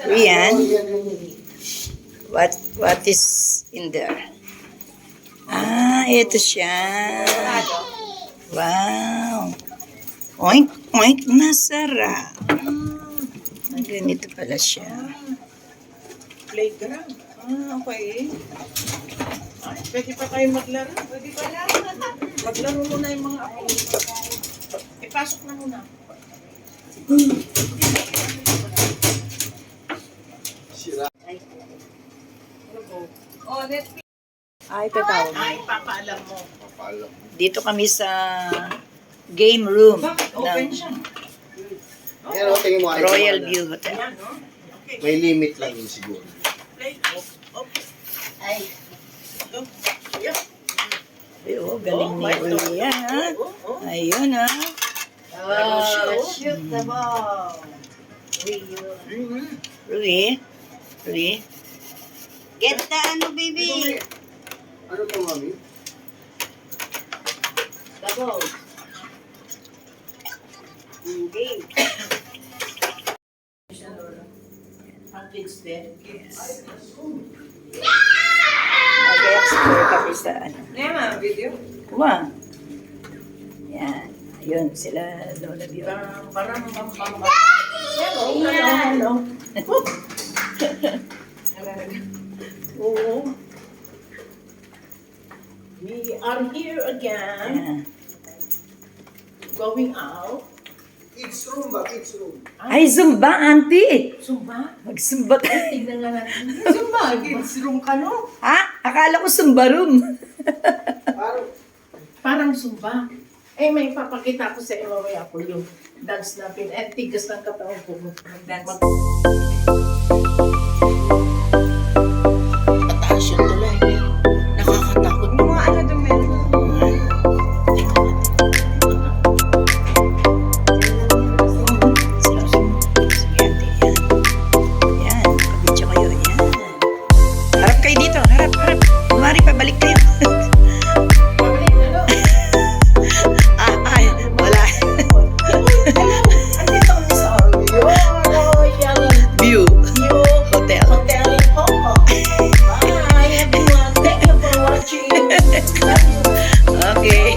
Rian, what is in there? Ah, ito siya. Wow. Oink, oink, masarap. Ganito pala siya. Playground. Ah, okay. Ay, pwede pa tayo maglaro. Pwede pa lang. Maglaro muna yung mga apo. Ipasok na muna. Oh, Netflix. Ay, tatawag. Ay, papaalam mo. Dito kami sa game room Bakit open ng siya? Pero tingin mo, Royal View Hotel. Ayan, no? Okay. may limit lang yun siguro. Play. Okay. Ay, Go. Yeah. ay, oh, galing ni Ulia, ha? Oh. Ayun, ha? Shoot the ball. Rui, Rui. Get the ano, baby? Ano to, mami? The ball. Game. Ang kids din. Kids. Mag-explore kami sa ano. Nema, video. Wow. Yan. Ayun, sila Lola Bio. Parang Hello. Oo. We are here again. Yan. Going out. Kids room ba? Kids room. Ay, Zumba, auntie! Zumba? Mag-Zumba tayo. Tignan nga natin. Zumba? Kids room ka, no? Ha? Akala ko Zumba room. Parang, Parang Zumba. Eh, may papakita ko sa iyo mamaya ko yung dance natin. Eh, tigas ng katawan ko. Mag-dance. Pataas yung tulay. Nakakatakot. Yung mga ano doon meron. Sige, auntie. Yan. Yan. Pabidyo kayo. Yan. Harap kayo dito. Harap, harap. Mari, pabalik kayo. Pabalik na no? Ay, wala. Andito kami sa Royal View. View Hotel. Hotel Hong Kong. Bye everyone. Thank you for watching. Love you. Okay.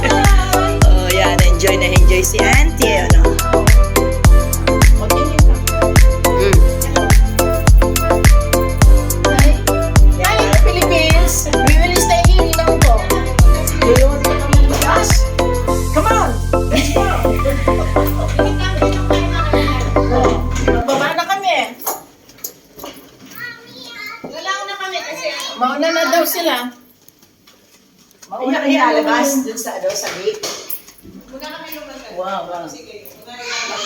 Bye. Oh, yan. Enjoy na enjoy si auntie. Ano? Continue ka. Mm. Hi, Philippines. We will stay here in Hong Kong. Do you want to come with us? Come on. Let's go. Oh, magbaba na kami. Mauna na daw sila. Mauna kayo lalabas dun sa, ano, sa gate. Wow, wow.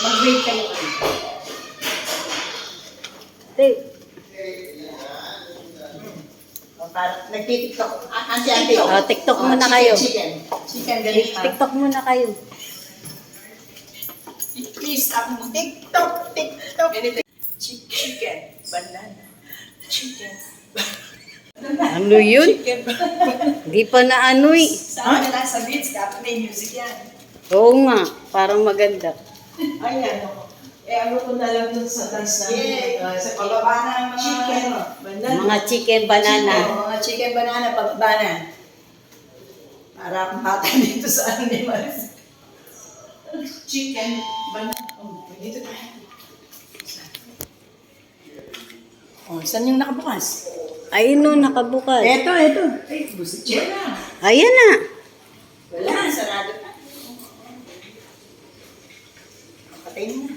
Mag-wait kayo. Nagtitiktok. Auntie. TikTok muna kayo. Chicken, galing ha. TikTok muna kayo. Please, ako TikTok. Chicken. Banana. Chicken. Ano yun? Chicken. Di pa na ano eh. Sama na lang sa beats, dapat may music yan. Oo nga, parang maganda. Ayan. Eh, ano ko na lang dun sa dance namin. Sa pababa ng mga Chicken. ano, Banana. Mga chicken banana. mga chicken banana, pababa na. Para akong bata dito sa animals. Chicken. Banana. Oh, dito tayo. Oh, saan yung nakabukas? Ayun no, nakabukas. Eto. Ay, busit siya. Ayan na. Wala, sarado pa. Patay mo na.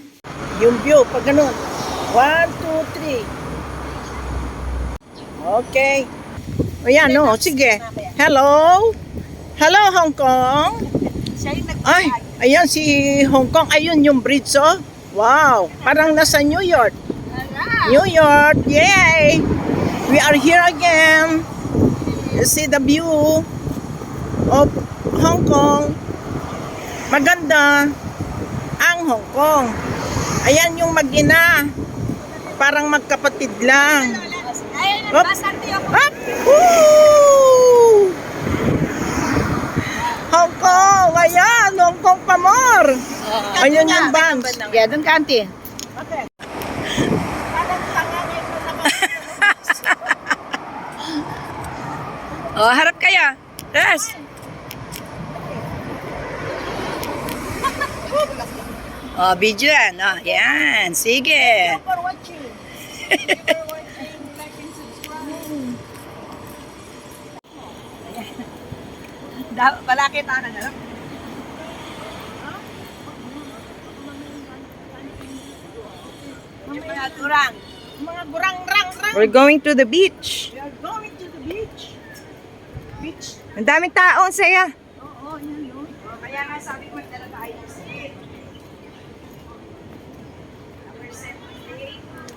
Yung view, pag ganun. 1, 2, 3. Okay. O yan, no. Sige. Hello? Hello, Hong Kong? Ay, ayan si Hong Kong. Ayun yung bridge, oh. Wow. Parang nasa New York. New York. Yay! We are here again. You see the view of Hong Kong. Maganda ang Hong Kong. Ayan yung mag-ina. Parang magkapatid lang. Hop! Hop! Woo! Hong Kong! Ayan! Hong Kong pa more! Ayun yung bands. Kaya doon ka, auntie. Oh, harap kayo. Yes. Oh, video yan. Oh, yan. Sige. For watching. Balakit na na. Mga turang. Mga gurang-rang-rang. We're going to the beach. We are going to the beach. Beach. Ang daming tao, saya. Oo, yan yun. Oh, kaya nga sabi ko, dala tayo ng stick. Our second day to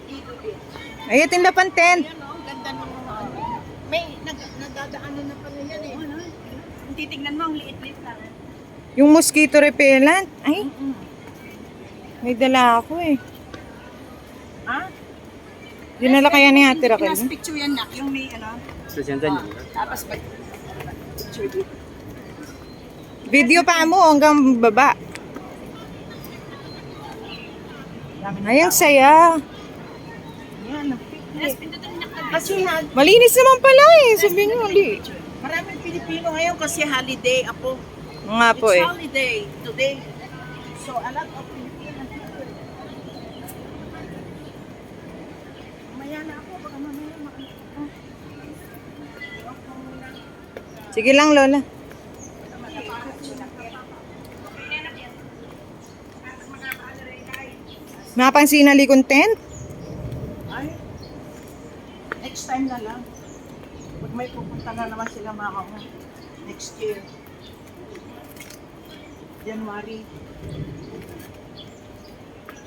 Lido Beach. Ay, tindapan tent. Yan o, ganda ng mga ano. May nadadaanan na pala yan eh. Kung titignan mo, ang liit-liit lang. Yung mosquito repellent. Ay, may dala ako eh. Ha? Dinala kaya ni Ate Raquel. Pinas picture yan, nak. Yung may ano. Tapos pag picture dito. Video pa mo hanggang baba. Ay, ang saya. Yan, kasi Malinis naman pala eh. Sabihin nyo, ulit. maraming Pilipino ngayon kasi holiday ako. Nga po It's eh. holiday today. So a lot of Filipino people. Mamaya na ako, baka mamaya maano. Sige lang, Lola. Napansin na likong tent? Ay, next time na lang. Pag may pupunta na naman sila mama mo. Next year. January.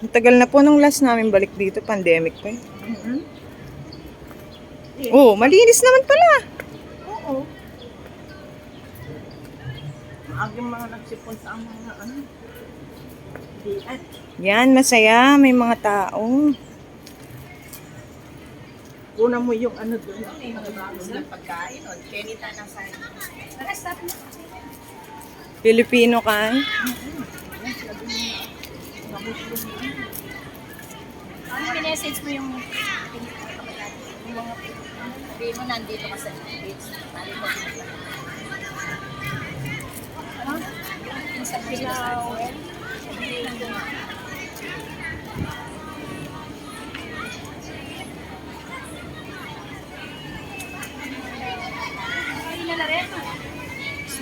Ang tagal na po nung last namin balik dito. Pandemic pa eh. Oh, malinis naman pala. Oo. Maaging mga nagsipon sa mga ano. Diet. Yan, masaya. May mga tao. Kuna mo yung ano doon. Mga bagos ng pagkain. O, kenita na sa stop na. Filipino ka. Ano minessage mo yung mga sabihin mo nandito ka sa beach. Sa Pilaw.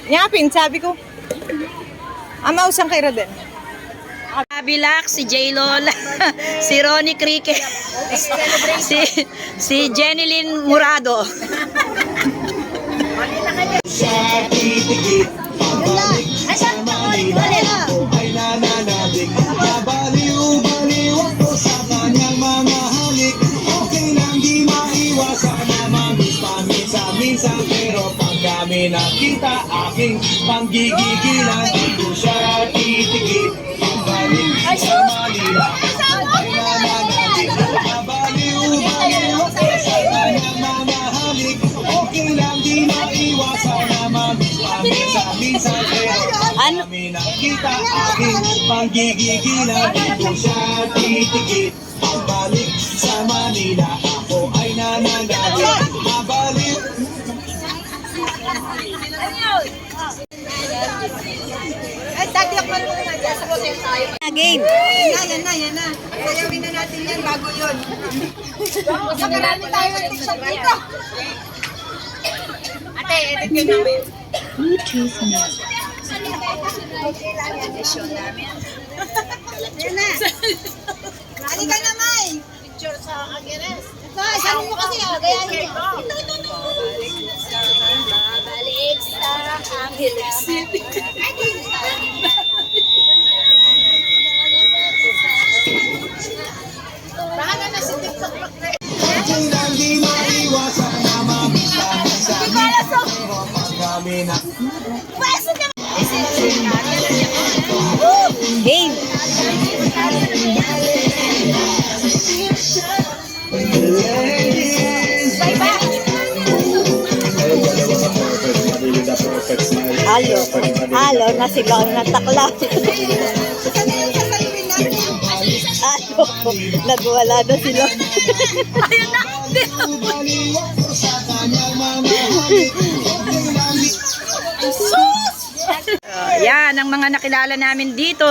Yapin, sabi ko. Amausang kay Roden. Kabilak, si J-Lol, si Ronnie Cricket, si Jenilyn Murado. Ay nananabik, mabaliw-baliw ako sa kanyang mga halik. Okay lang di maiwasan na mamisa-misa, pero pag kami nakita aking panggigigilan, dito siya titigit, pabalik sa Manila. Ay nananabik, mabaliw-baliw ako sa kanyang mga halik. Okay lang di maiwasan na mamisa-misa, pero kami nakita aking panggigigilan, dito siya titigit, pabalik sa Manila. Ako ay nananabik, mabalik. Game. Yan na. Sayawin na natin yan bago yun. Makarami tayo ng TikTok dito. Ate, edit yun namin. Yan na. Halika na, May. Picture sa Agnes. Ito, isang mo kasi. Gayahin mo. Babalik sa Angeles City. Bahala na si TikTok. Okay lang di maiwasan na mamisa-misa, pero pag kami na Game. Halo na sila ang natakla. Nagwala na sila. baliw ako sa kanyang mga Yan ang mga nakilala namin dito.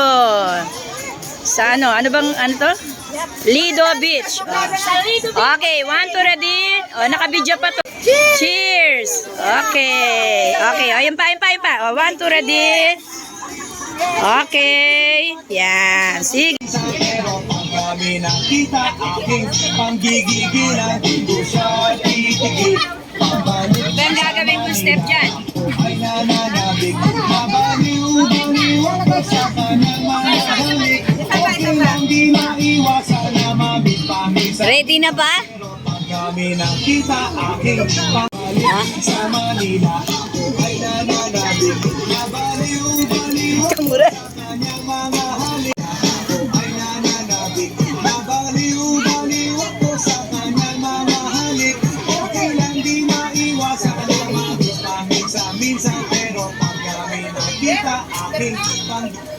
Sa ano bang, ano to? Lido Beach. Okay, 1, 2, ready? Naka-video pa to. Cheers! Okay. Okay, ayun pa. 1, 2, ready? Okay. Yan. Sige. Pero pag kami nakita aking panggigigilan, hindi siya titigil. Pabalik Ito ang gagawin kong step dyan. ay nananabig. Mabaliw-baliw ako sa kanyang mga halik. Okay lang di maiwasan na mamit-pamisan. Ready na ba? Pag kami nakita aking pabalik sa Manila, ay nananabig. Mabaliw-baliw ako sa kanyang mga halik. Ay nananabig. Mabaliw-baliw ako sa kanyang mga halik. Okay lang di maiwasan na mamit-pamisan. Pero pag kami nakita aking pabalik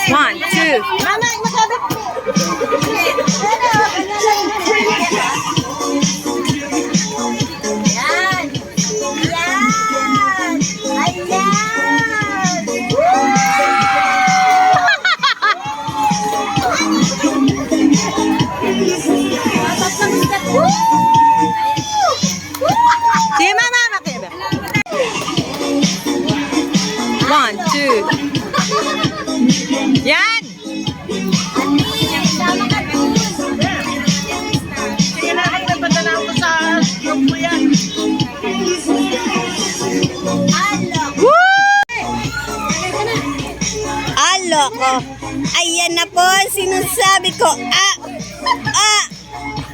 One, two. Sige, mama, makiba. 1, 2. Yan! Sige na kayo, nagpadala ko sa group ko yan. Alo ko. Ayan na po ang sinasabi ko.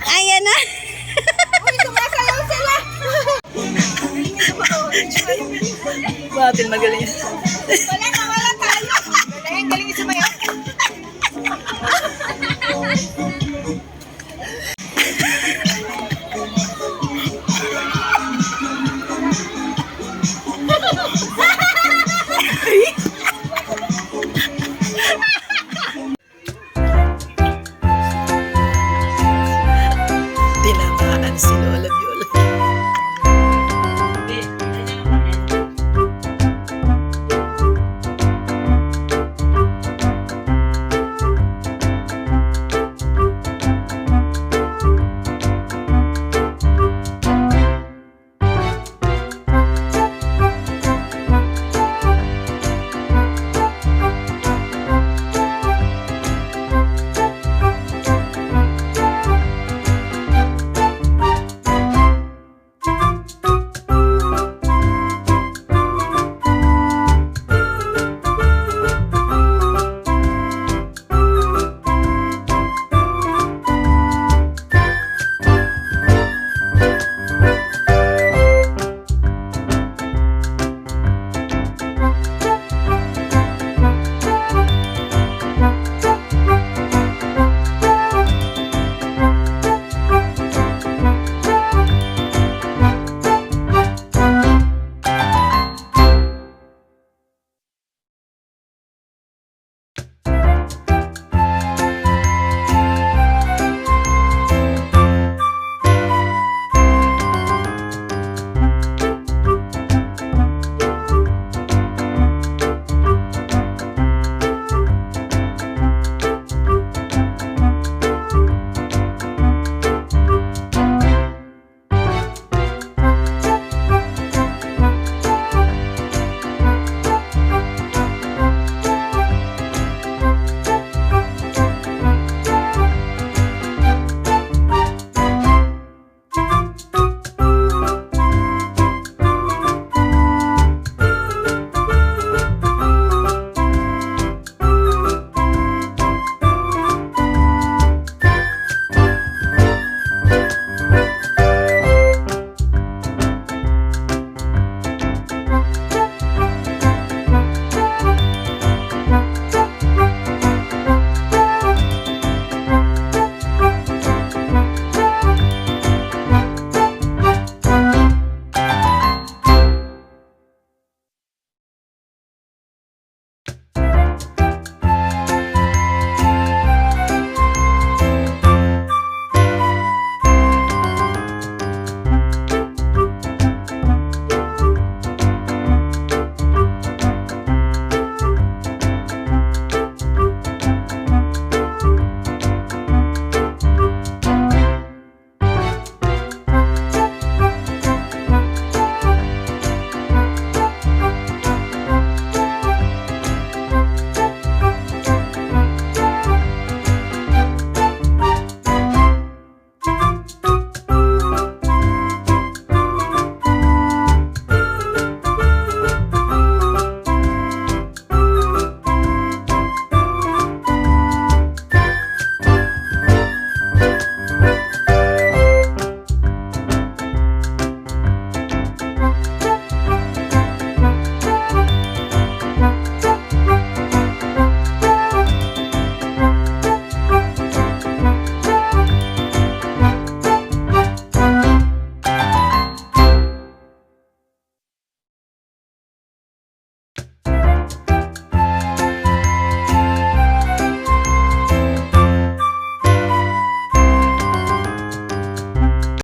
Ayan na. Bakit magaling?